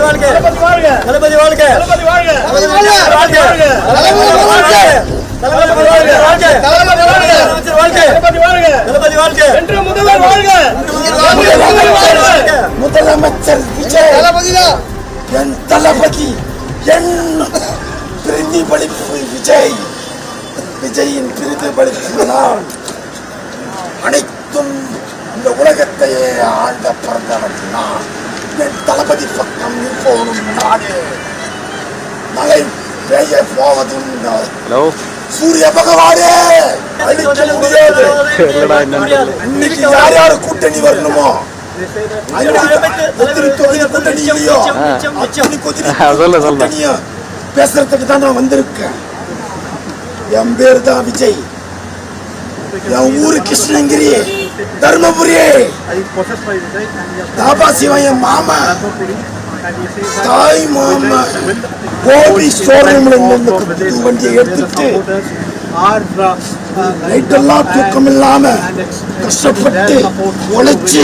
வாழ்க தளபதி வாழ்க தளபதி வாழ்க வாழ்க தளபதி வாழ்க வாழ்க தளபதி வாழ்க தளபதி வாழ்க தளபதி வாழ்க என்று முதல்வர் வாழ்க முதலமைச்சர் விஜய் தளபதிதான் என் தளபதி என் பிரதிபலிப்பு விஜயின் பிரதிபலிப்பு நான் அனைத்தும் இந்த உலகத்தையே ஆண்ட பிறந்தவன் நான் என் தளபதி பக்கம் நிற்போனும் நாடு மழை பெய்ய போவதும் சூரிய பகவானே அழிக்க முடியாது இன்னைக்கு யார் யாரு கூட்டணி வரணுமோ பேசுறதுக்கு தான் நான் வந்திருக்கேன். என் பேரு தான் விஜய். என் ஊரு கிருஷ்ணகிரி, தர்மபுரி. தாபா சிவன் என் மாமா, தாய் மாமா. கோபி ஷோரூம்ல வண்டியை எடுத்துட்டு நைட்டெல்லாம் தூக்கம் இல்லாம கஷ்டப்பட்டு உழைச்சி